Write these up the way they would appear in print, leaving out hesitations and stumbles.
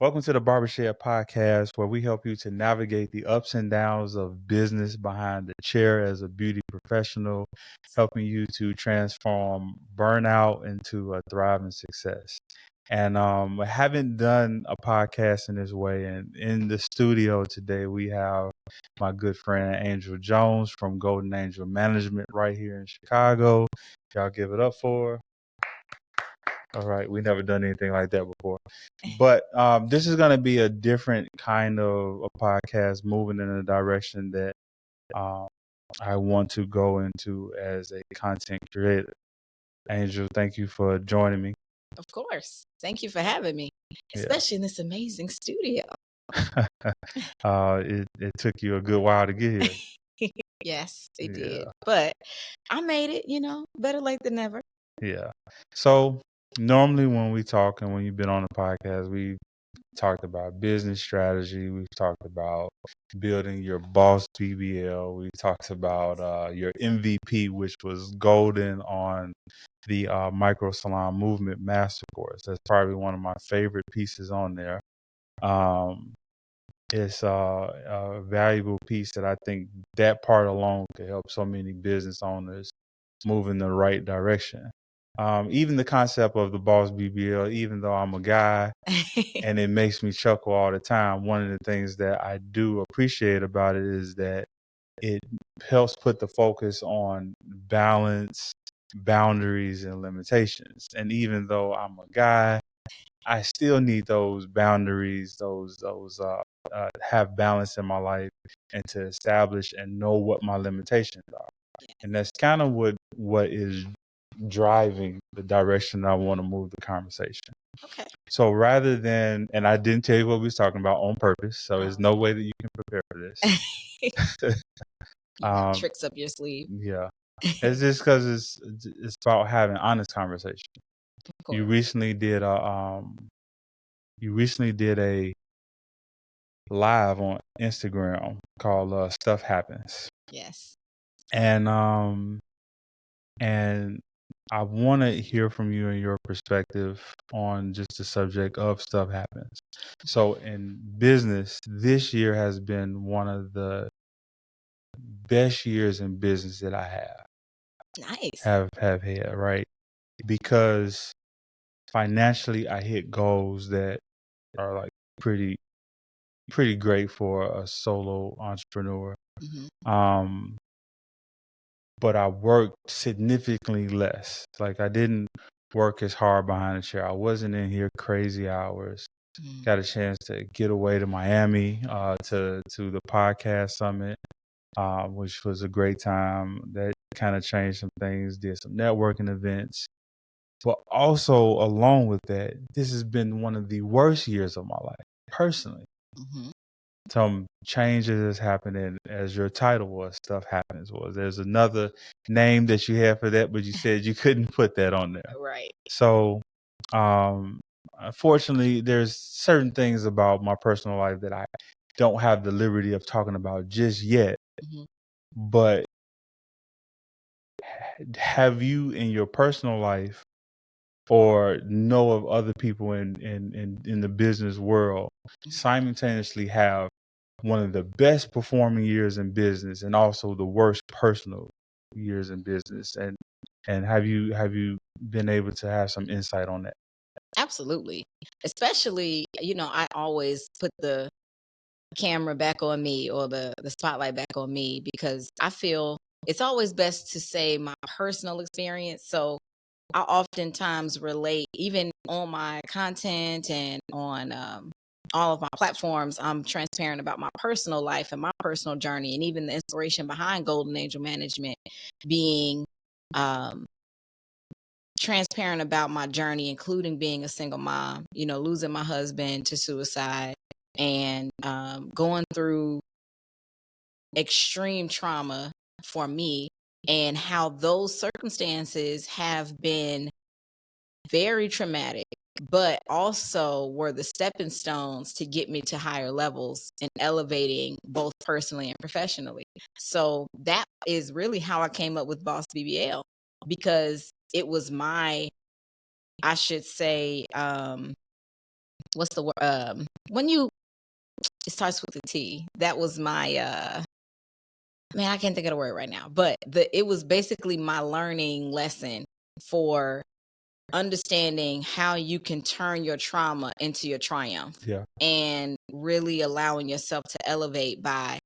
Welcome to the Barbershop Podcast, where we help you to navigate the ups and downs of business behind the chair as a beauty professional, helping you to transform burnout into a thriving success. And I haven't done a podcast in this way. And in the studio today, we have my good friend Angel Jones from Golden Angel Management right here in Chicago. Y'all give it up for her. All right, we never done anything like that before, but this is going to be a different kind of a podcast, moving in a direction that um, I want to go into as a content creator. Angel, thank you for joining me. Of course. Thank you for having me, Yeah. especially in this amazing studio. It took you a good while to get here. Yes, it did. Yeah. But I made it, better late than never. Yeah. So normally when we talk and when you've been on the podcast, we talked about business strategy. We've talked about building your boss BBL. We talked about your MVP, which was golden on the micro salon movement master course. That's probably one of my favorite pieces on there. It's a valuable piece that I think that part alone could help so many business owners move in the right direction. Even the concept of the boss BBL, even though I'm a guy and it makes me chuckle all the time, one of the things that I do appreciate about it is that it helps put the focus on balance, boundaries, and limitations. And even though I'm a guy, I still need those boundaries, those have balance in my life, and to establish and know what my limitations are. And that's kind of what is driving the direction I want to move the conversation. Okay. So rather than, and I didn't tell you what we was talking about on purpose, so there's no way that you can prepare for this. Tricks up your sleeve. Yeah. It's just because it's about having honest conversation. You recently did a live on Instagram called Stuff Happens. Yes. And I want to hear from you and your perspective on just the subject of Stuff Happens. So in business, this year has been one of the best years in business that I have. Nice. Have had, right? Because financially I hit goals that are like pretty great for a solo entrepreneur. Mm-hmm. But I worked significantly less. Like I didn't work as hard behind the chair. I wasn't in here crazy hours. Got a chance to get away to Miami to the podcast summit, which was a great time. That kind of changed some things. Did some networking events. But also along with that, this has been one of the worst years of my life, personally. Mm-hmm. Some changes is happening, as your title was, Stuff Happens. There's another name that you have for that, but you said you couldn't put that on there. Right. So unfortunately, there's certain things about my personal life that I don't have the liberty of talking about just yet. Mm-hmm. But have you in your personal life or know of other people in the business world simultaneously have one of the best performing years in business and also the worst personal years in business? And have you been able to have some insight on that? Absolutely. Especially, I always put the camera back on me or the spotlight back on me because I feel it's always best to say my personal experience. So I oftentimes relate, even on my content and on all of my platforms, I'm transparent about my personal life and my personal journey, and even the inspiration behind Golden Angel Management being transparent about my journey, including being a single mom, losing my husband to suicide and going through extreme trauma for me, and how those circumstances have been very traumatic, but also were the stepping stones to get me to higher levels and elevating both personally and professionally. So that is really how I came up with Boss BBL, because it was my, I should say, what's the word? When you, it starts with the T. That was my, man, I can't think of the word right now, but it was basically my learning lesson for understanding how you can turn your trauma into your triumph. Yeah. And really allowing yourself to elevate by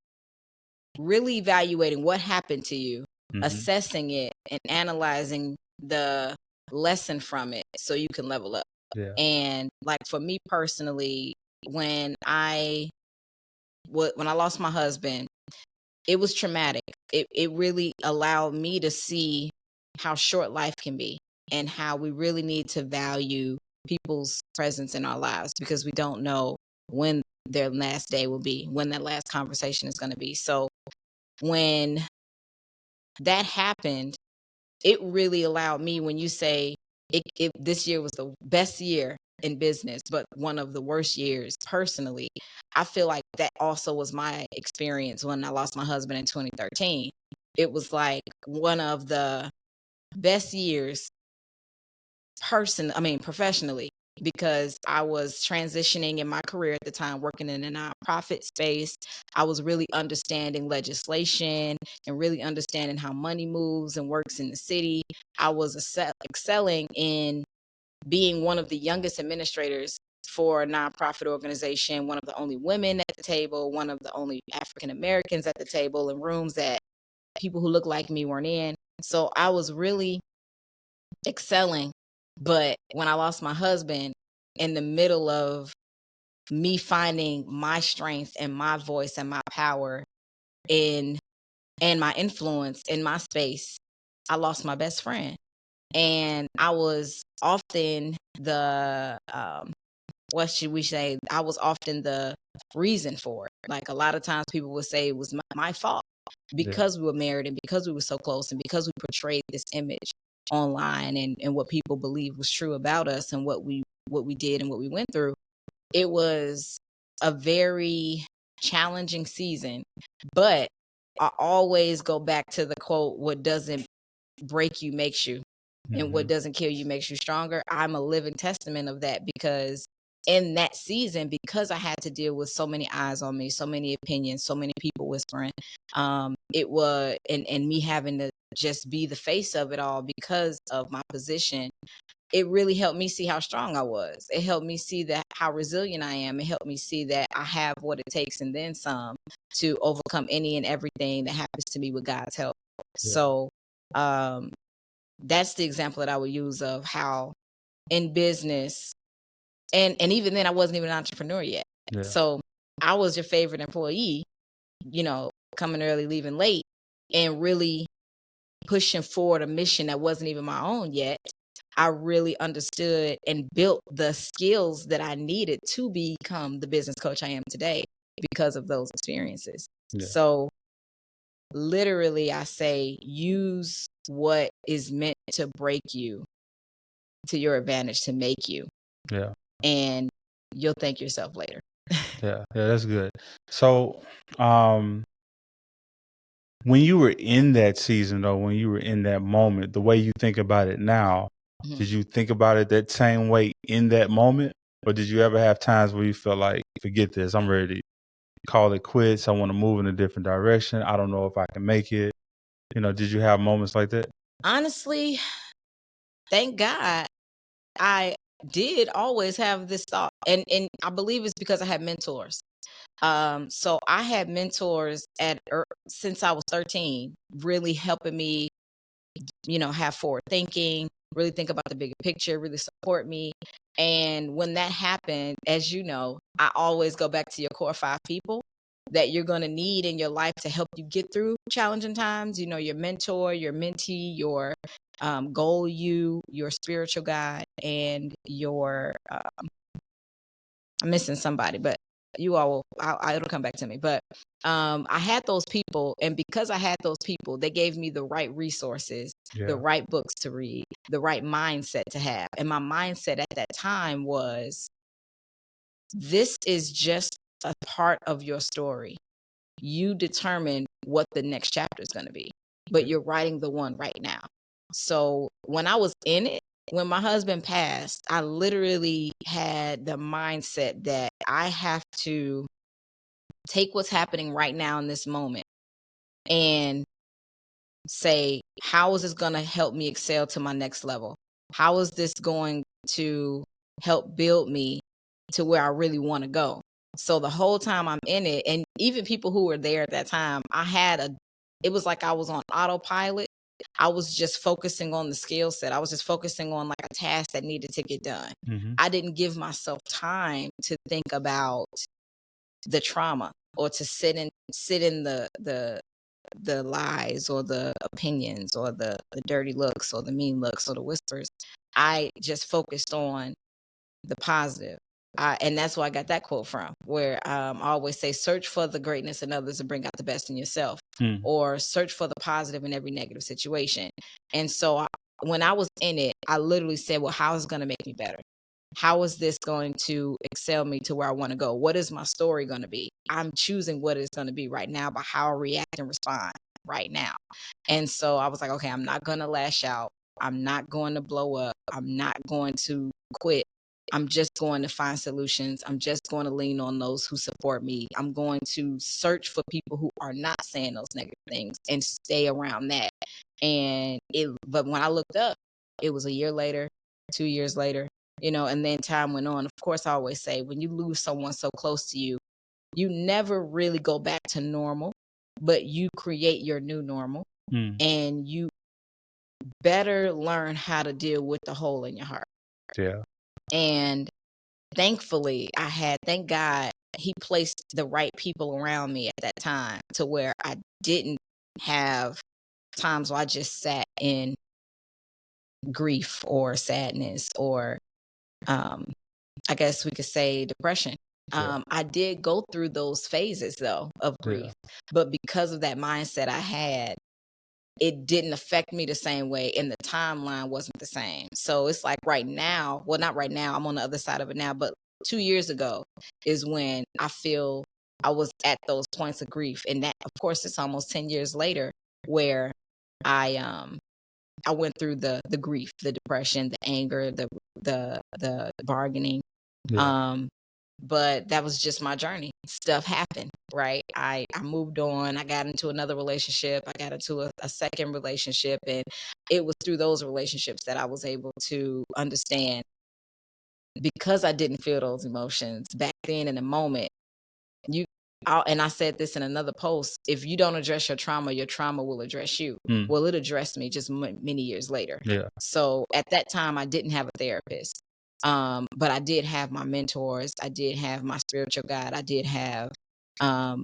really evaluating what happened to you, assessing it, and analyzing the lesson from it so you can level up. Yeah. And like for me personally, when I lost my husband, it was traumatic. It really allowed me to see how short life can be and how we really need to value people's presence in our lives, because we don't know when their last day will be, when that last conversation is going to be. So when that happened, it really allowed me, when you say this year was the best year in business, but one of the worst years personally, I feel like that also was my experience when I lost my husband in 2013. It was like one of the best years professionally, because I was transitioning in my career at the time, working in a nonprofit space. I was really understanding legislation and really understanding how money moves and works in the city. I was excelling in being one of the youngest administrators for a nonprofit organization, one of the only women at the table, one of the only African Americans at the table in rooms that people who look like me weren't in. So I was really excelling. But when I lost my husband, in the middle of me finding my strength and my voice and my power in and my influence in my space, I lost my best friend. And I was often the what should we say? I was often the reason for it. Like a lot of times people would say it was my fault because we were married and because we were so close and because we portrayed this image online and what people believed was true about us and what we did and what we went through. It was a very challenging season, but I always go back to the quote, what doesn't break you makes you, and what doesn't kill you makes you stronger. I'm a living testament of that, because in that season, because I had to deal with so many eyes on me, so many opinions, so many people whispering, it was, and me having to just be the face of it all because of my position. It really helped me see how strong I was. It helped me see that how resilient I am. It helped me see that I have what it takes and then some to overcome any and everything that happens to me with God's help. Yeah. So that's the example that I would use of how in business, and even then I wasn't even an entrepreneur yet. Yeah. So I was your favorite employee, coming early, leaving late, and really pushing forward a mission that wasn't even my own yet. I really understood and built the skills that I needed to become the business coach I am today because of those experiences. Yeah. So literally, I say, use what is meant to break you to your advantage to make you. Yeah. And you'll thank yourself later. Yeah, that's good. So, when you were in that season, though, when you were in that moment, the way you think about it now, did you think about it that same way in that moment? Or did you ever have times where you felt like, forget this, I'm ready to call it quits, I want to move in a different direction, I don't know if I can make it? Did you have moments like that? Honestly, thank God I did always have this thought. And I believe it's because I had mentors. So I had mentors since I was 13, really helping me, have forward thinking, really think about the bigger picture, really support me. And when that happened, as you know, I always go back to your core 5 people that you're going to need in your life to help you get through challenging times. Your mentor, your mentee, your goal, your spiritual guide, and your I'm missing somebody, but you all will, it'll come back to me. But I had those people, and because I had those people, they gave me the right resources, the right books to read, the right mindset to have. And my mindset at that time was, this is just a part of your story. You determine what the next chapter is going to be, but you're writing the one right now. So when I was in it, when my husband passed, I literally had the mindset that I have to take what's happening right now in this moment and say, how is this going to help me excel to my next level? How is this going to help build me to where I really want to go? So the whole time I'm in it, and even people who were there at that time, it was like I was on autopilot. I was just focusing on the skill set. I was just focusing on like a task that needed to get done. Mm-hmm. I didn't give myself time to think about the trauma or to sit in the lies or the opinions or the dirty looks or the mean looks or the whispers. I just focused on the positive. And that's where I got that quote from, where I always say, search for the greatness in others and bring out the best in yourself, or search for the positive in every negative situation. And so when I was in it, I literally said, well, how is it going to make me better? How is this going to excel me to where I want to go? What is my story going to be? I'm choosing what it's going to be right now by how I react and respond right now. And so I was like, okay, I'm not going to lash out. I'm not going to blow up. I'm not going to quit. I'm just going to find solutions. I'm just going to lean on those who support me. I'm going to search for people who are not saying those negative things and stay around that. But when I looked up, it was a year later, 2 years later, and then time went on. Of course, I always say when you lose someone so close to you, you never really go back to normal, but you create your new normal, and you better learn how to deal with the hole in your heart. Yeah. And thankfully, thank God, he placed the right people around me at that time to where I didn't have times where I just sat in grief or sadness or I guess we could say depression. I did go through those phases though of grief, but because of that mindset I had, it didn't affect me the same way and the timeline wasn't the same. So it's like right now, well, not right now, I'm on the other side of it now, but 2 years ago is when I feel I was at those points of grief. And that, of course, it's almost 10 years later where I went through the grief, the depression, the anger, the bargaining. But that was just my journey. Stuff happened, right? I moved on. I got into another relationship. I got into a second relationship. And it was through those relationships that I was able to understand, because I didn't feel those emotions back then in the moment. And I said this in another post, if you don't address your trauma will address you. Well, it addressed me just many years later. So at that time, I didn't have a therapist. But I did have my mentors. I did have my spiritual guide. I did have my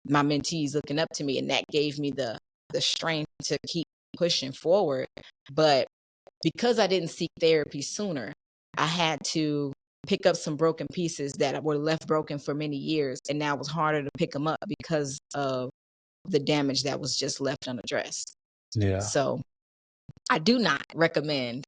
mentees looking up to me. And that gave me the strength to keep pushing forward. But because I didn't seek therapy sooner, I had to pick up some broken pieces that were left broken for many years. And now it was harder to pick them up because of the damage that was just left unaddressed. So I do not recommend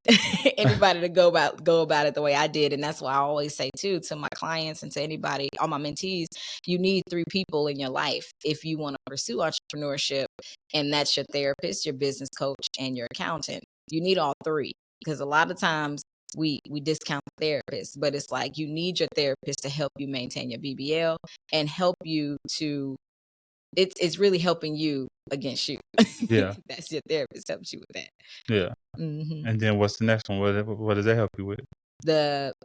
anybody to go about it the way I did. And that's why I always say too, to my clients and to anybody, all my mentees, you need 3 people in your life if you want to pursue entrepreneurship. And that's your therapist, your business coach, and your accountant. You need all 3, because a lot of times we discount therapists, but it's like you need your therapist to help you maintain your BBL and help you to, it's really helping you against you. That's your therapist, helps you with that. And then what's the next one? What does that help you with?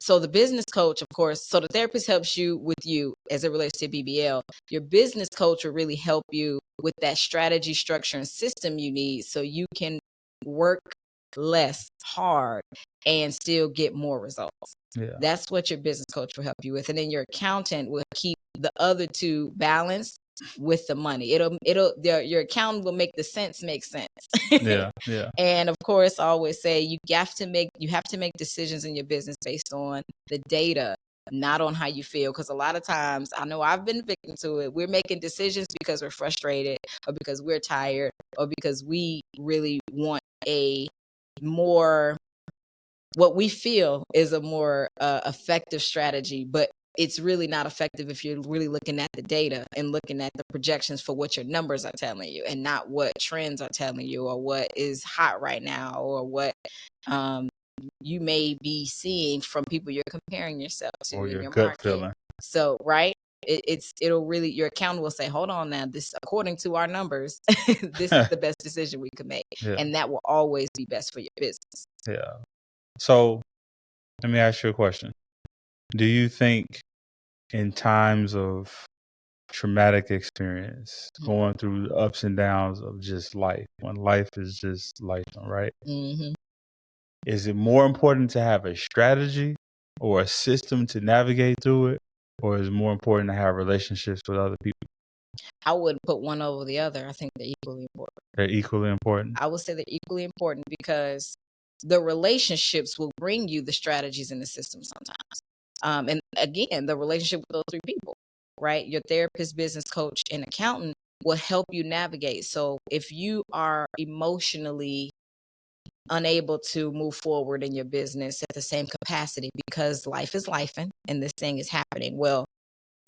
So the business coach, of course, so the therapist helps you with you as it relates to BBL. Your business coach will really help you with that strategy, structure, and system you need so you can work less hard and still get more results. That's what your business coach will help you with. And then your accountant will keep the other 2 balanced with the money. Your accountant will make the sense make sense. And of course, I always say you have to make decisions in your business based on the data, not on how you feel. Because a lot of times, I know I've been victim to it. We're making decisions because we're frustrated, or because we're tired, or because we really want what we feel is a more effective strategy, but it's really not effective if you're really looking at the data and looking at the projections for what your numbers are telling you, and not what trends are telling you, or what is hot right now, or what you may be seeing from people you're comparing yourself to or in your your gut market. feeling. So, right, it'll really, your accountant will say, hold on now, this, according to our numbers, this is the best decision we could make. Yeah. And that will always be best for your business. Yeah. So let me ask you a question. Do you think in times of traumatic experience, going through the ups and downs of just life, when life is just life, right? Mm-hmm. Is it more important to have a strategy or a system to navigate through it? Or is it more important to have relationships with other people? I wouldn't put one over the other. I think they're equally important. They're equally important? I would say they're equally important because the relationships will bring you the strategies and the system sometimes. And again, the relationship with those three people, right? Your therapist, business coach, and accountant will help you navigate. So if you are emotionally unable to move forward in your business at the same capacity because life is life and this thing is happening, well,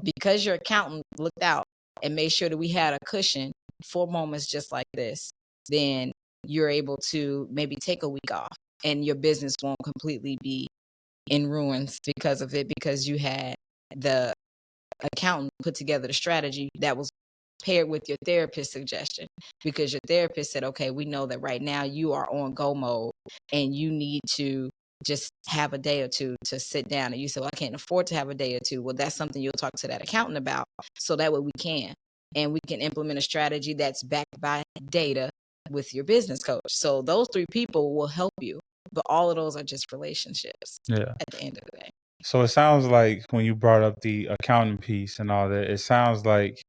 because your accountant looked out and made sure that we had a cushion for moments just like this, then you're able to maybe take a week off and your business won't completely be in ruins because of it, because you had the accountant put together the strategy that was paired with your therapist suggestion, because your therapist said, okay, we know that right now you are on go mode and you need to just have a day or two to sit down. And you said, well, I can't afford to have a day or two. Well, that's something you'll talk to that accountant about, so that way we can. And we can implement a strategy that's backed by data with your business coach. So those three people will help you. But all of those are just relationships at the end of the day. So it sounds like when you brought up the accounting piece and all that, it sounds like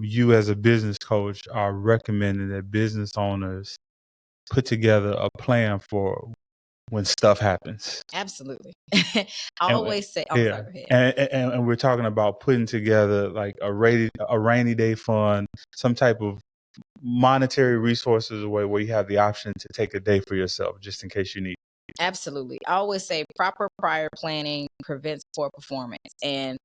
you as a business coach are recommending that business owners put together a plan for when stuff happens. Absolutely. I always say, I'm sorry, go ahead. And we're talking about putting together like a rainy day fund, some type of monetary resources away where you have the option to take a day for yourself just in case you need. Absolutely. I always say proper prior planning prevents poor performance. And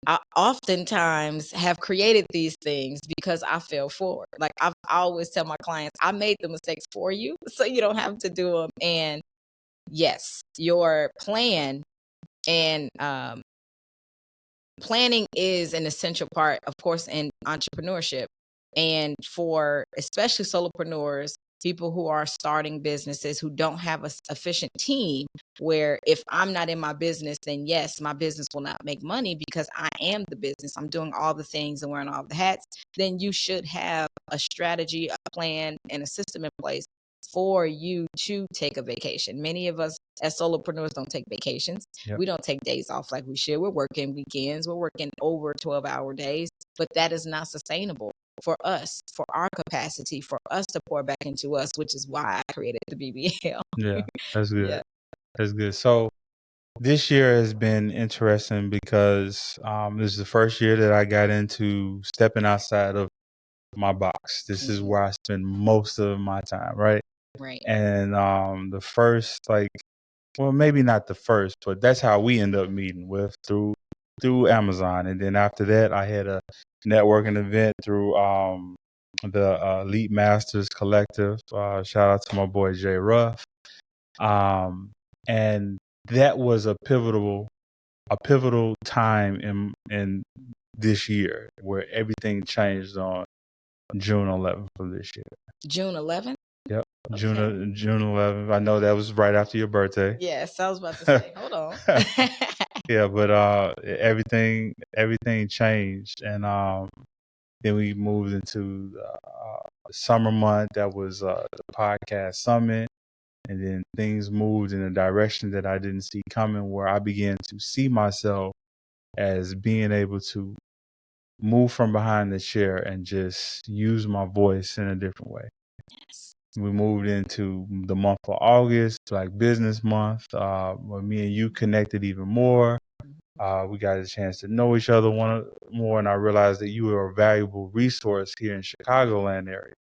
I oftentimes have created these things because I fell forward. Like I always tell my clients, I made the mistakes for you, so you don't have to do them. And yes, your plan and planning is an essential part, of course, in entrepreneurship. And for especially solopreneurs, people who are starting businesses who don't have a efficient team, where if I'm not in my business, then yes, my business will not make money because I am the business. I'm doing all the things and wearing all the hats. Then you should have a strategy, a plan, and a system in place for you to take a vacation. Many of us as solopreneurs don't take vacations. Yep. We don't take days off like we should. We're working weekends. We're working over 12-hour days, but that is not sustainable for us, for our capacity, for us to pour back into us, which is why I created the BBL. Yeah, that's good. Yeah. That's good. So this year has been interesting because this is the first year that I got into stepping outside of my box. This is where I spend most of my time, right? Right. And the first, like, well, maybe not the first, but that's how we end up meeting with through Amazon. And then after that, I had a networking event through the Elite Masters Collective. Shout out to my boy Jay Ruff. And that was a pivotal time in this year where everything changed on June 11th of this year. June 11th? Yep. Okay. June 11th. I know that was right after your birthday. Yes, I was about to say, hold on. Yeah, but everything changed, and then we moved into the summer month. That was the podcast summit, and then things moved in a direction that I didn't see coming, where I began to see myself as being able to move from behind the chair and just use my voice in a different way. Yes. We moved into the month of August, like business month, where me and you connected even more. We got a chance to know each other more, and I realized that you were a valuable resource here in Chicagoland area.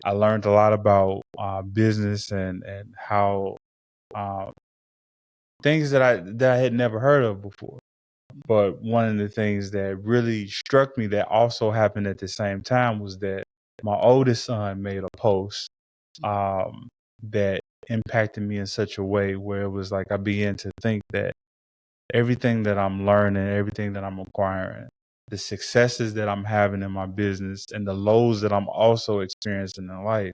I learned a lot about business and how things that I had never heard of before. But one of the things that really struck me that also happened at the same time was that my oldest son made a post that impacted me in such a way where it was like I began to think that everything that I'm learning, everything that I'm acquiring, the successes that I'm having in my business, and the lows that I'm also experiencing in life,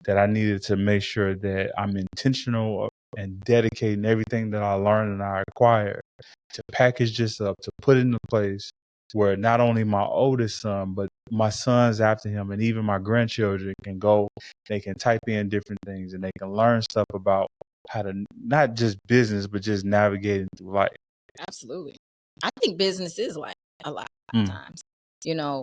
that I needed to make sure that I'm intentional and dedicating everything that I learned and I acquired to package this up, to put it into place where not only my oldest son, but my sons after him and even my grandchildren can go, they can type in different things and they can learn stuff about how to not just business, but just navigating through life. Absolutely. I think business is like a lot of Mm. times. You know,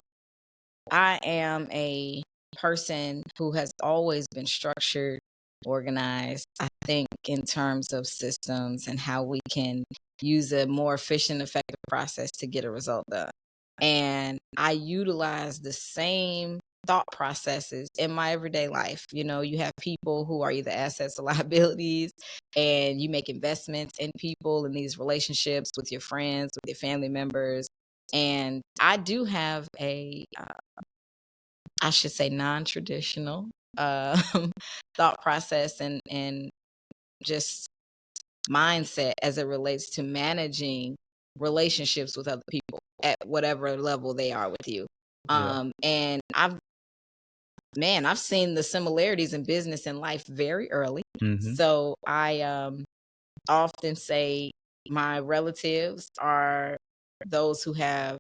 I am a person who has always been structured, organized. I think in terms of systems and how we can use a more efficient, effective process to get a result done. And I utilize the same thought processes in my everyday life. You know, you have people who are either assets or liabilities, and you make investments in people in these relationships with your friends, with your family members. And I do have a I should say non-traditional thought process and just mindset as it relates to managing relationships with other people at whatever level they are with you. Yeah. And I've seen the similarities in business and life very early. Mm-hmm. So I often say my relatives are those who have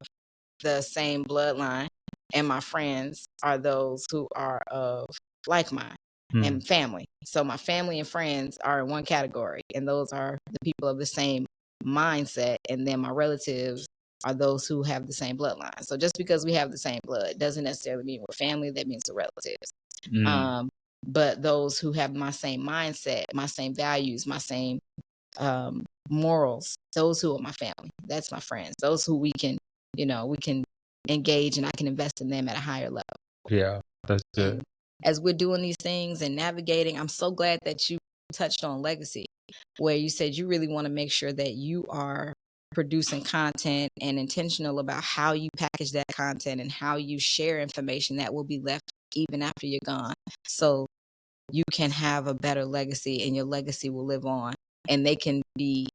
the same bloodline, and my friends are those who are of like mind and family. So my family and friends are in one category, and those are the people of the same mindset. And then my relatives are those who have the same bloodline. So just because we have the same blood doesn't necessarily mean we're family. That means we're relatives. But those who have my same mindset, my same values, my same morals, those who are my family, that's my friends. Those who we can engage, and I can invest in them at a higher level. Yeah, that's good. And as we're doing these things and navigating, I'm so glad that you touched on legacy, where you said you really want to make sure that you are producing content and intentional about how you package that content and how you share information that will be left even after you're gone. So you can have a better legacy and your legacy will live on, and they can be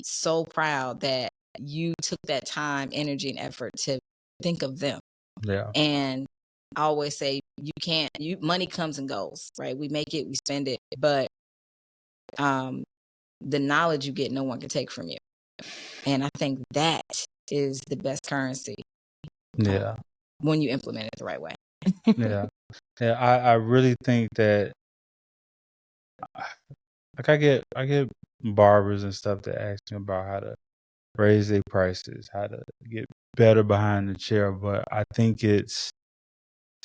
so proud that you took that time, energy, and effort to think of them. Yeah. And I always say money comes and goes, right? We make it, we spend it, but the knowledge you get, no one can take from you. And I think that is the best currency. Yeah. When you implement it the right way. Yeah. Yeah. I really think that like I get barbers and stuff that ask me about how to raise their prices, how to get better behind the chair, but I think it's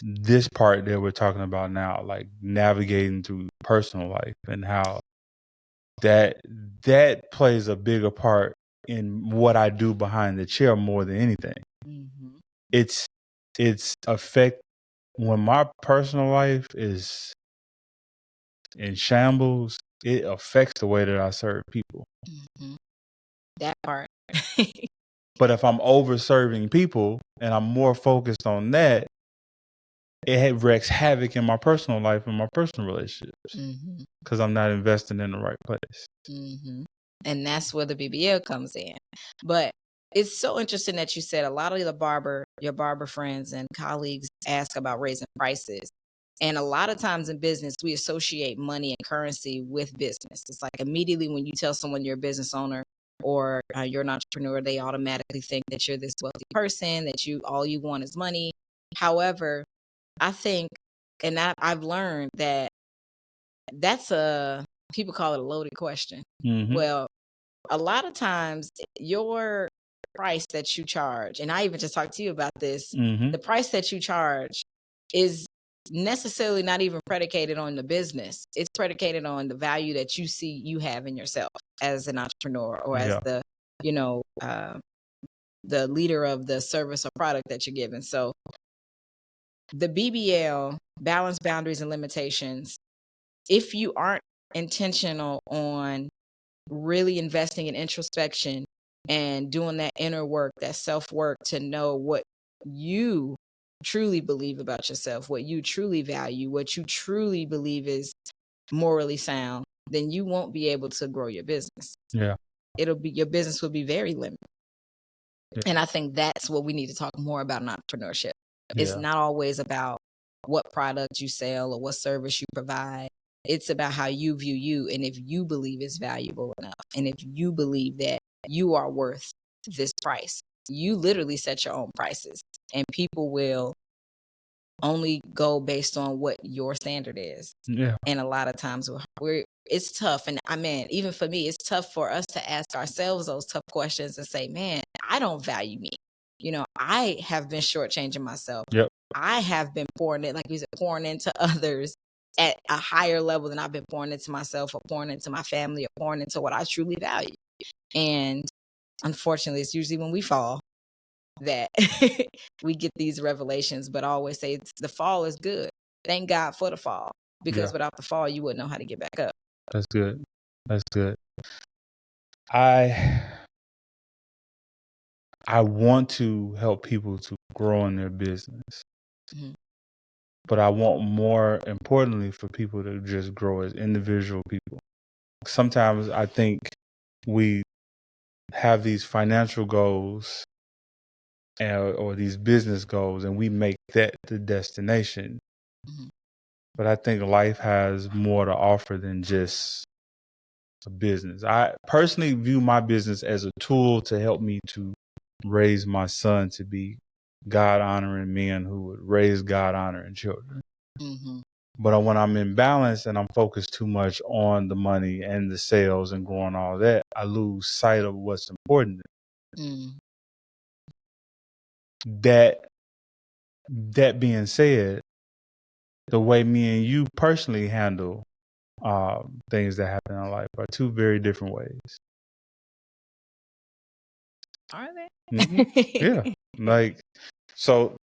this part that we're talking about now, like navigating through personal life and how that plays a bigger part in what I do behind the chair more than anything. Mm-hmm. It's affect when my personal life is in shambles, it affects the way that I serve people. Mm-hmm. That part. But if I'm over serving people and I'm more focused on that, it wreaks havoc in my personal life and my personal relationships because I'm not investing in the right place. Mm-hmm. And that's where the BBL comes in. But it's so interesting that you said a lot of your barber friends and colleagues ask about raising prices. And a lot of times in business, we associate money and currency with business. It's like immediately when you tell someone you're a business owner or you're an entrepreneur, they automatically think that you're this wealthy person, that all you want is money. However, I think, and I've learned that people call it a loaded question. Mm-hmm. Well, a lot of times your price that you charge, and I even just talked to you about this, the price that you charge is necessarily not even predicated on the business. It's predicated on the value that you see you have in yourself as an entrepreneur or as the leader of the service or product that you're giving. So the BBL, balance, boundaries, and limitations, if you aren't intentional on really investing in introspection and doing that inner work, that self-work to know what you truly believe about yourself, what you truly value, what you truly believe is morally sound, then you won't be able to grow your business. Yeah. Your business will be very limited. Yeah. And I think that's what we need to talk more about in entrepreneurship. It's Yeah. not always about what product you sell or what service you provide. It's about how you view you, and if you believe it's valuable enough, and if you believe that you are worth this price. You literally set your own prices, and people will only go based on what your standard is. Yeah. And a lot of times it's tough. And I mean, even for me, it's tough for us to ask ourselves those tough questions and say, man, I don't value me. You know, I have been shortchanging myself. Yep. I have been pouring it, like you said, pouring into others at a higher level than I've been pouring into myself or pouring into my family or pouring into what I truly value. And unfortunately, it's usually when we fall that we get these revelations. But I always say the fall is good. Thank God for the fall, because without the fall, you wouldn't know how to get back up. That's good. That's good. I want to help people to grow in their business. Mm-hmm. But I want, more importantly, for people to just grow as individual people. Sometimes I think we have these financial goals or these business goals, and we make that the destination. Mm-hmm. But I think life has more to offer than just a business. I personally view my business as a tool to help me to raise my son to be God-honoring men who would raise God-honoring children. Mm-hmm. But when I'm in balance and I'm focused too much on the money and the sales and growing all that, I lose sight of what's important. Mm. That being said, the way me and you personally handle things that happen in life are two very different ways. Are they? Mm-hmm. Yeah. Like, so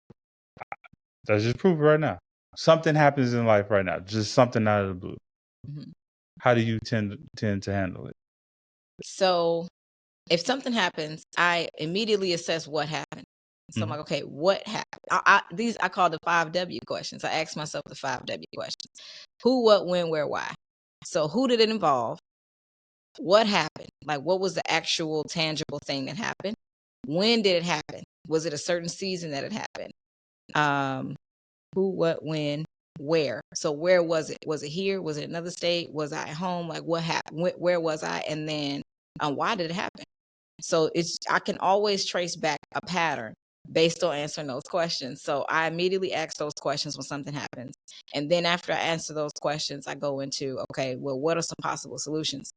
let's just prove it right now. Something happens in life right now, just something out of the blue. Mm-hmm. How do you tend to handle it? So if something happens, I immediately assess what happened. So I'm like, okay, what happened? I call the 5W questions. I ask myself the 5W questions. Who, what, when, where, why? So who did it involve? What happened? Like, what was the actual tangible thing that happened? When did it happen? Was it a certain season that it happened? Who, what, when, where? So where was it? Was it here? Was it another state? Was I at home? Like, what happened? Where was I? And then why did it happen? So I can always trace back a pattern based on answering those questions. So I immediately ask those questions when something happens. And then after I answer those questions, I go into, okay, well, what are some possible solutions?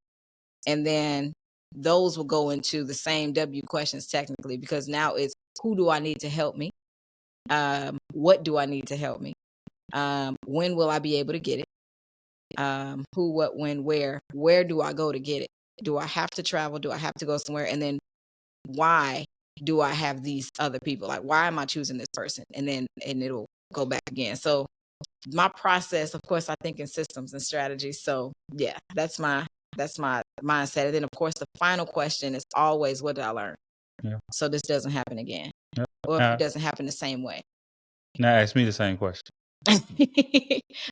And then those will go into the same W questions technically, because now it's, who do I need to help me? What do I need to help me? When will I be able to get it? Who, what, when, where? Where do I go to get it? Do I have to travel? Do I have to go somewhere? And then why do I have these other people? Like, why am I choosing this person? And it'll go back again. So my process, of course, I think in systems and strategies. So yeah, that's my mindset. And then of course, the final question is always, what did I learn? Yeah. So this doesn't happen again. Yeah. Or if it doesn't happen the same way. Now ask me the same question.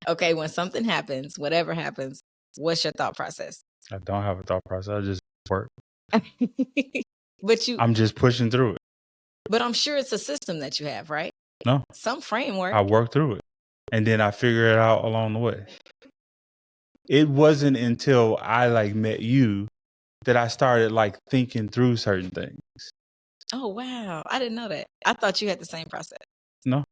Okay, when something happens, whatever happens, what's your thought process? I don't have a thought process. I just work. But I'm just pushing through it. But I'm sure it's a system that you have, right? No. Some framework. I work through it. And then I figure it out along the way. It wasn't until I met you that I started thinking through certain things. Oh, wow. I didn't know that. I thought you had the same process. No.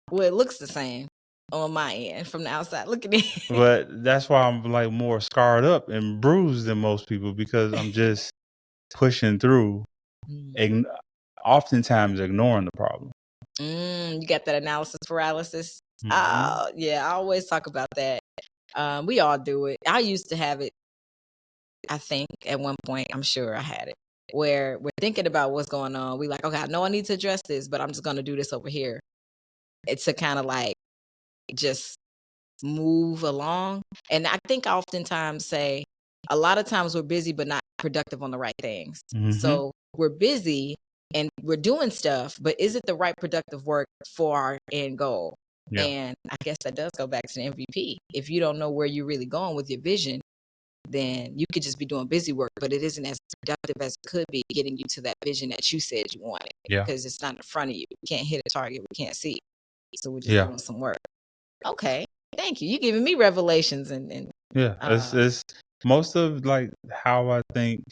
Well, it looks the same on my end from the outside looking in. But that's why I'm more scarred up and bruised than most people, because I'm just pushing through, oftentimes ignoring the problem. You got that analysis paralysis. Mm-hmm. Yeah, I always talk about that. We all do it. I used to have it. I think at one point, I'm sure I had it, where we're thinking about what's going on. We like, okay, I know I need to address this, but I'm just going to do this over here. It's to kind of just move along. And I think I oftentimes say, a lot of times we're busy, but not productive on the right things. Mm-hmm. So we're busy and we're doing stuff, but is it the right productive work for our end goal? Yeah. And I guess that does go back to the MVP. If you don't know where you're really going with your vision, then you could just be doing busy work, but it isn't as productive as it could be getting you to that vision that you said you wanted. Yeah. Because it's not in front of you. We can't hit a target we can't see. So we're just Yeah. doing some work. Okay. Thank you. You're giving me revelations and Yeah. It's most of like how I think.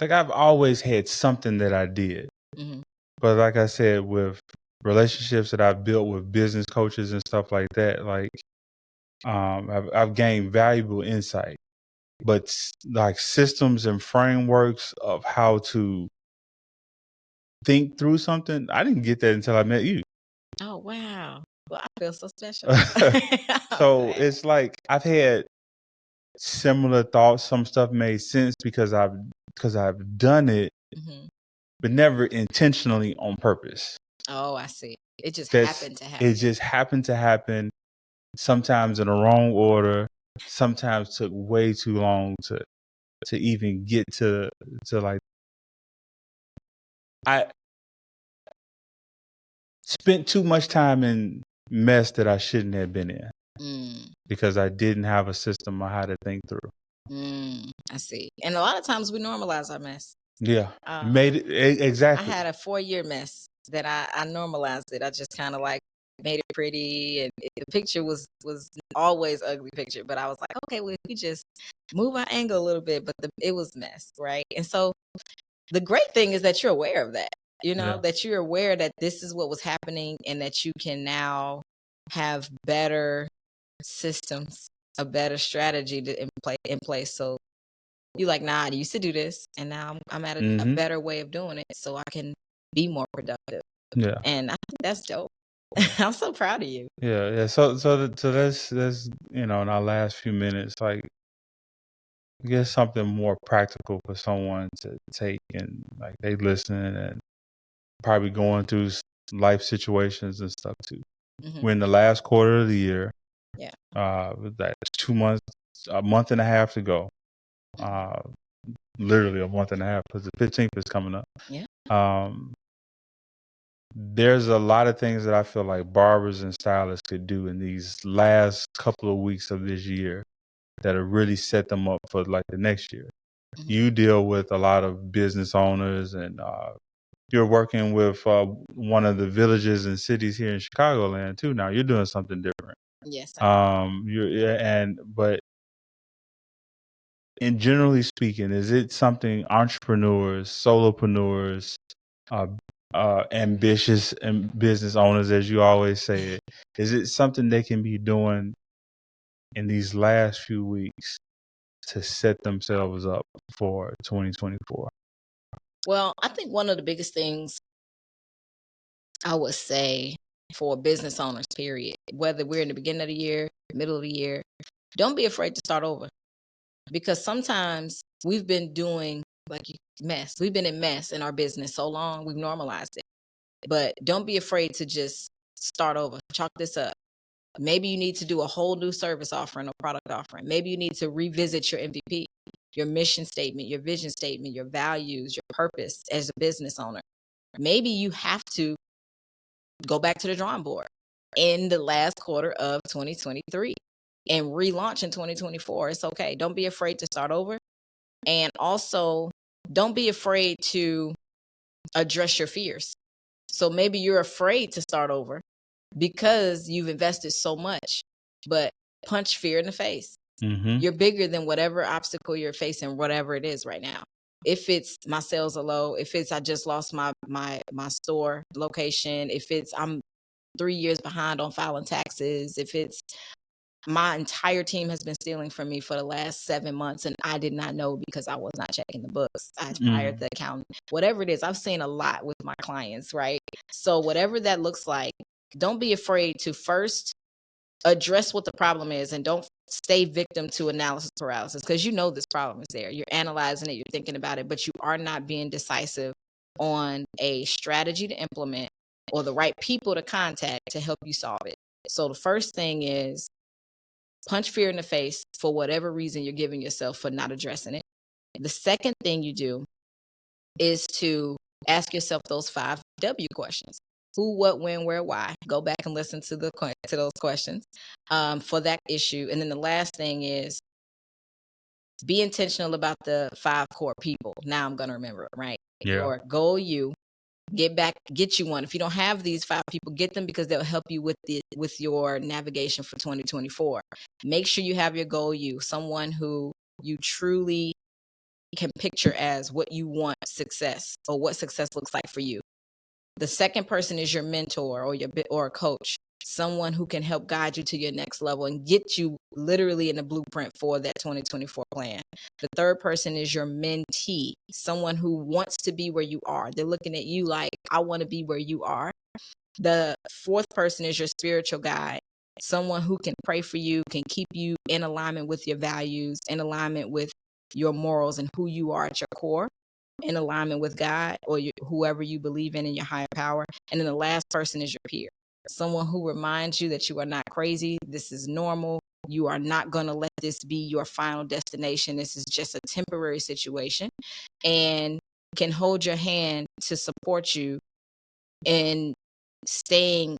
Like I've always had something that I did. mm-hmm. But like I said, with relationships that I've built with business coaches and stuff like that, like I've gained valuable insight. But like systems and frameworks of how to think through something, I didn't get that until I met you. Oh wow. Well, I feel so special. So it's like I've had similar thoughts. Some stuff made sense because I've done it, mm-hmm. but never intentionally on purpose. Oh, I see. It just happened to happen. It just happened to happen. Sometimes in the wrong order. Sometimes took way too long to even get to like. I spent too much time in mess that I shouldn't have been in because I didn't have a system on how to think through. I see. And a lot of times we normalize our mess. Yeah. Made it exactly. I had a 4-year mess that I normalized it. I just kind of like made it pretty, and the picture was always ugly picture, but I was like, okay, well, if we just move our angle a little bit, but it was mess, right? And so the great thing is that you're aware of that, that you're aware that this is what was happening and that you can now have better systems, a better strategy to in place. So you like, nah, I used to do this, and now I'm at a better way of doing it, so I can be more productive. Yeah, and I think that's dope. I'm so proud of you. Yeah. So that's in our last few minutes, like, get something more practical for someone to take, and like they listen and probably going through life situations and stuff too. We're in the last quarter of the year. Yeah. That's 2 months, a month and a half to go. Literally a month and a half because the 15th is coming up. Yeah. There's a lot of things that I feel like barbers and stylists could do in these last couple of weeks of this year that'll really set them up for like the next year. You deal with a lot of business owners, and you're working with one of the villages and cities here in Chicagoland too. Now you're doing something different. Yes. But in generally speaking, is it something entrepreneurs, solopreneurs, ambitious and business owners, as you always say it, is it something they can be doing in these last few weeks to set themselves up for 2024? Well, I think one of the biggest things I would say for business owners, period, whether we're in the beginning of the year, middle of the year, don't be afraid to start over. Because sometimes we've been doing like mess. We've been in mess in our business so long, we've normalized it. But don't be afraid to just start over. Chalk this up. Maybe you need to do a whole new service offering or product offering. Maybe you need to revisit your MVP, your mission statement, your vision statement, your values, your purpose as a business owner. Maybe you have to go back to the drawing board in the last quarter of 2023 and relaunch in 2024. It's okay. Don't be afraid to start over. And also, don't be afraid to address your fears. So maybe you're afraid to start over because you've invested so much, but punch fear in the face. You're bigger than whatever obstacle you're facing, whatever it is right now. If it's my sales are low, if it's I just lost my store location, if it's I'm 3 years behind on filing taxes, if it's my entire team has been stealing from me for the last 7 months and I did not know because I was not checking the books. I fired the accountant. Whatever it is, I've seen a lot with my clients, right? So whatever that looks like, don't be afraid to first address what the problem is and don't stay victim to analysis paralysis, because you know this problem is there. You're analyzing it, you're thinking about it, but you are not being decisive on a strategy to implement or the right people to contact to help you solve it. So the first thing is punch fear in the face for whatever reason you're giving yourself for not addressing it. The second thing you do is to ask yourself those 5 W questions. who, what, when, where, why. Go back and listen to those questions for that issue. And then the last thing is be intentional about the 5 core people. Now I'm going to remember it, right? Yeah. Your goal you. Get you one. If you don't have these 5 people, get them because they'll help you with your navigation for 2024. Make sure you have your goal you, someone who you truly can picture as what you want success or what success looks like for you. The second person is your mentor or a coach, someone who can help guide you to your next level and get you literally in the blueprint for that 2024 plan. The third person is your mentee, someone who wants to be where you are. They're looking at you like, I want to be where you are. The fourth person is your spiritual guide, someone who can pray for you, can keep you in alignment with your values, in alignment with your morals and who you are at your core, in alignment with God or whoever you believe in your higher power. And then the last person is your peer, someone who reminds you that you are not crazy. This is normal. You are not going to let this be your final destination. This is just a temporary situation, and can hold your hand to support you in staying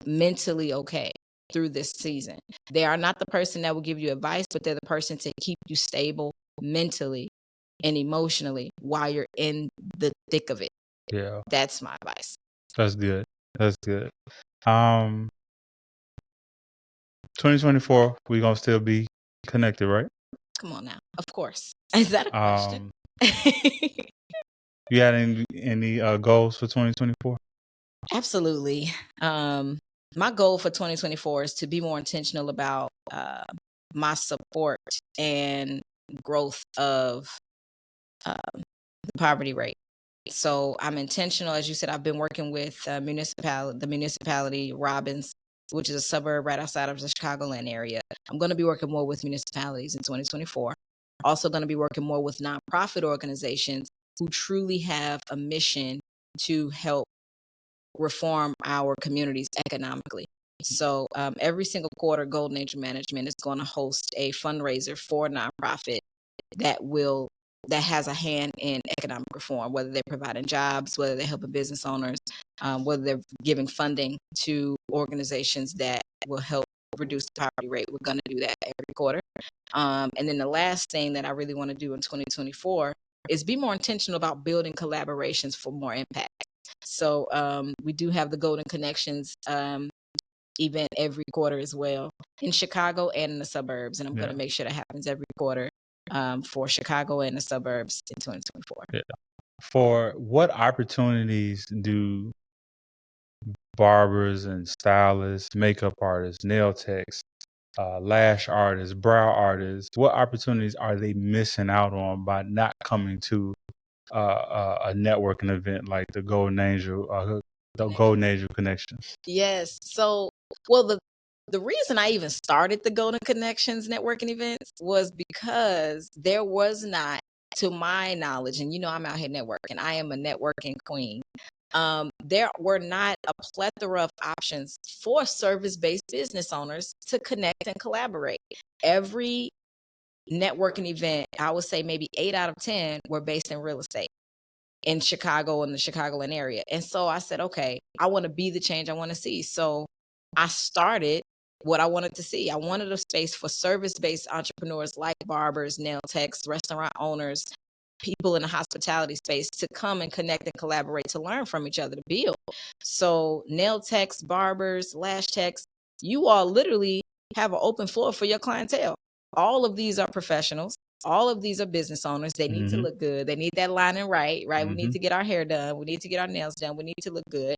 mentally okay through this season. They are not the person that will give you advice, but they're the person to keep you stable mentally and emotionally while you're in the thick of it. Yeah. That's my advice. That's good. That's good. 2024, we're going to still be connected, right? Come on now. Of course. Is that a question? You had any goals for 2024? Absolutely. My goal for 2024 is to be more intentional about my support and growth of the poverty rate. So I'm intentional. As you said, I've been working with the municipality, Robbins, which is a suburb right outside of the Chicagoland area. I'm going to be working more with municipalities in 2024. Also going to be working more with nonprofit organizations who truly have a mission to help reform our communities economically. So every single quarter, Golden Angel Management is going to host a fundraiser for a nonprofit that has a hand in economic reform, whether they're providing jobs, whether they're helping business owners, whether they're giving funding to organizations that will help reduce the poverty rate. We're going to do that every quarter. And then the last thing that I really want to do in 2024 is be more intentional about building collaborations for more impact. So we do have the Golden Connections event every quarter as well in Chicago and in the suburbs. And I'm going to make sure that happens every quarter for Chicago and the suburbs in 2024. Yeah. For what opportunities do barbers and stylists, makeup artists, nail techs, lash artists, brow artists, what opportunities are they missing out on by not coming to a networking event like the Golden Angel Connections? Yes. So, well, the reason I even started the Golden Connections networking events was because there was not, to my knowledge, and I'm out here networking. I am a networking queen. There were not a plethora of options for service-based business owners to connect and collaborate. Every networking event, I would say maybe 8 out of 10 were based in real estate in Chicago and the Chicagoland area. And so I said, okay, I want to be the change I want to see. So I started what I wanted to see. I wanted a space for service-based entrepreneurs like barbers, nail techs, restaurant owners, people in the hospitality space to come and connect and collaborate, to learn from each other, to build. So nail techs, barbers, lash techs, you all literally have an open floor for your clientele. All of these are professionals. All of these are business owners. They need to look good. They need that lining right? We need to get our hair done. We need to get our nails done. We need to look good.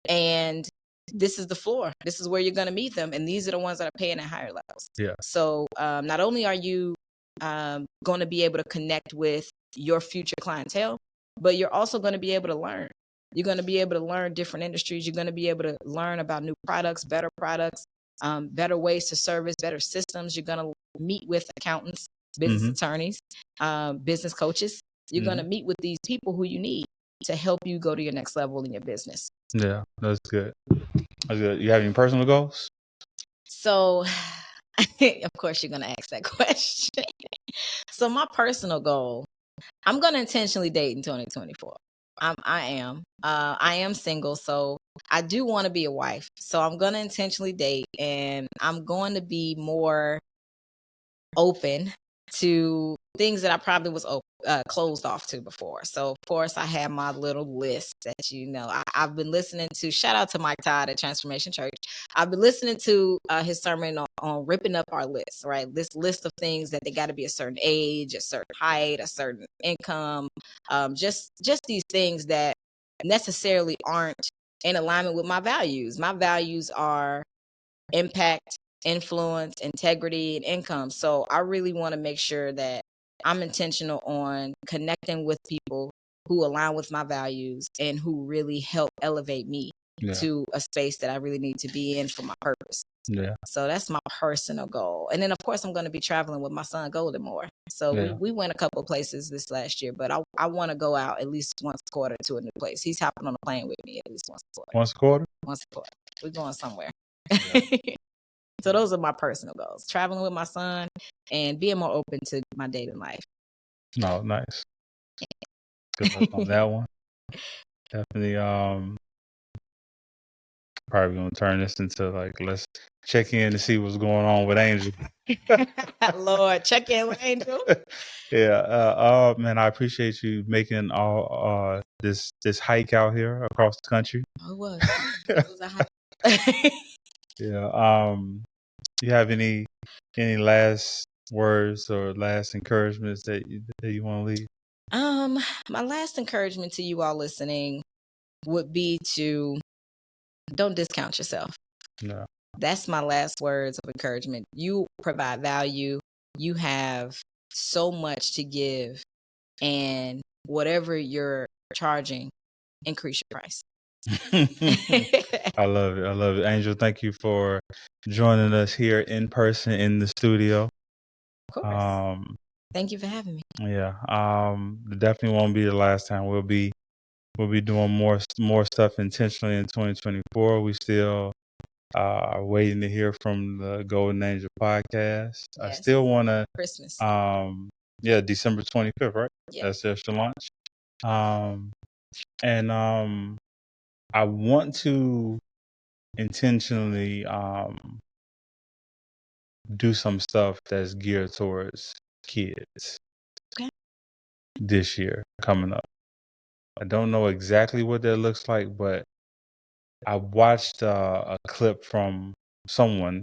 And this is the floor. This is where you're going to meet them. And these are the ones that are paying at higher levels. Yeah. So not only are you going to be able to connect with your future clientele, but you're also going to be able to learn. You're going to be able to learn different industries. You're going to be able to learn about new products, better ways to service, better systems. You're going to meet with accountants, business attorneys, business coaches. You're going to meet with these people who you need to help you go to your next level in your business. Yeah, that's good. That's good. You have any personal goals? So, of course, you're going to ask that question. So my personal goal, I'm going to intentionally date in 2024. I am single. So I do want to be a wife. So I'm going to intentionally date, and I'm going to be more open to things that I probably was closed off to before. So, of course, I have my little list that, I've been listening to. Shout out to Mike Todd at Transformation Church. I've been listening to his sermon on ripping up our list, right? This list of things that they got to be a certain age, a certain height, a certain income, just these things that necessarily aren't in alignment with my values. My values are impact, influence, integrity, and income. So I really want to make sure that I'm intentional on connecting with people who align with my values and who really help elevate me to a space that I really need to be in for my purpose. Yeah. So that's my personal goal. And then, of course, I'm going to be traveling with my son, Golden, more. So we went a couple places this last year, but I want to go out at least once a quarter to a new place. He's hopping on a plane with me at least once a quarter. Once a quarter? Once a quarter. We're going somewhere. Yeah. So those are my personal goals: traveling with my son and being more open to my dating life. No, nice. Good luck on that one. Definitely. Probably gonna turn this into like, let's check in to see what's going on with Angel. Lord, check in with Angel. Yeah. Man, I appreciate you making all this hike out here across the country. Oh, it was a hike. Yeah. You have any last words or last encouragements that you want to leave? My last encouragement to you all listening would be to don't discount yourself. No. That's my last words of encouragement. You provide value. You have so much to give, and whatever you're charging, increase your price. I love it. I love it. Angel, thank you for joining us here in person in the studio. Of course. Thank you for having me. Yeah. Definitely won't be the last time. We'll be doing more stuff intentionally in 2024. We still are waiting to hear from the Golden Angel podcast. Yes. I still want to Christmas. December 25th, right? Yes. That's their launch. I want to intentionally do some stuff that's geared towards kids. Okay. This year coming up. I don't know exactly what that looks like, but I watched a clip from someone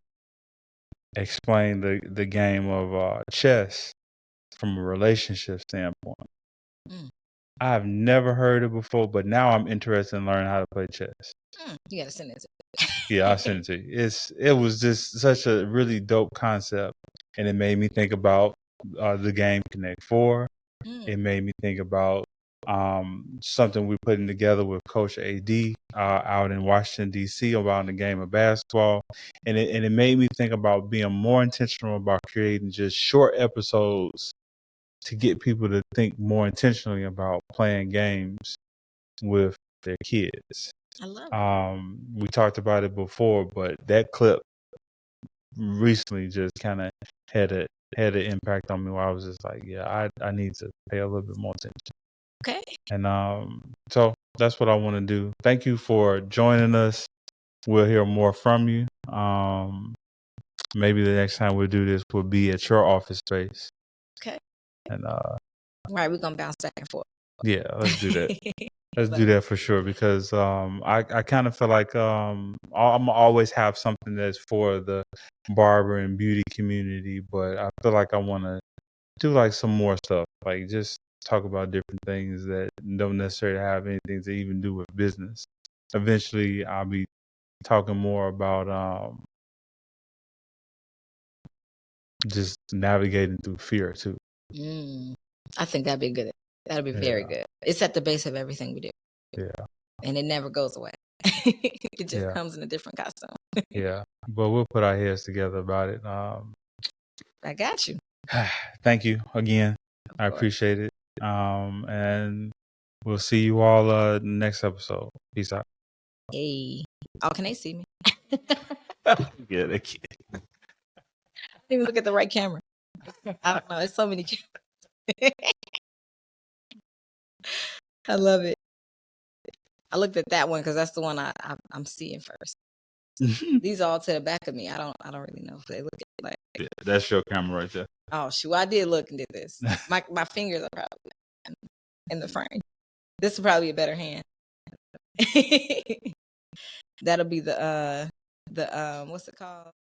explain the game of chess from a relationship standpoint. I've never heard it before, but now I'm interested in learning how to play chess. You gotta send it to me. Yeah, I'll send it to you. It was just such a really dope concept, and it made me think about the game Connect 4. It made me think about something we're putting together with Coach AD out in Washington, D.C. around the game of basketball. And it made me think about being more intentional about creating just short episodes to get people to think more intentionally about playing games with their kids. I love it. We talked about it before, but that clip recently just kind of had an impact on me where I was just like, yeah, I need to pay a little bit more attention. Okay. And so that's what I want to do. Thank you for joining us. We'll hear more from you. Maybe the next time we'll do this will be at your office space. Okay. And right, we're gonna bounce back and forth. Yeah, let's do that. Let's do that for sure, because I kind of feel like I'm always have something that's for the barber and beauty community, but I feel like I want to do like some more stuff, like just talk about different things that don't necessarily have anything to even do with business. Eventually, I'll be talking more about just navigating through fear too. I think that'd be good. That'd be very good. It's at the base of everything we do. Yeah. And it never goes away. It just comes in a different costume. Yeah. But we'll put our heads together about it. I got you. Thank you again. I appreciate it. And we'll see you all next episode. Peace out. Hey. Oh, can they see me? Yeah, they can. I didn't even look at the right camera. I don't know. There's so many cameras. I love it. I looked at that one because that's the one I'm seeing first. These all to the back of me. I don't really know if they look at like. Yeah, that's your camera right there. Oh shoot! I did look and did this. My fingers are probably in the frame. This will probably be a better hand. That'll be the what's it called?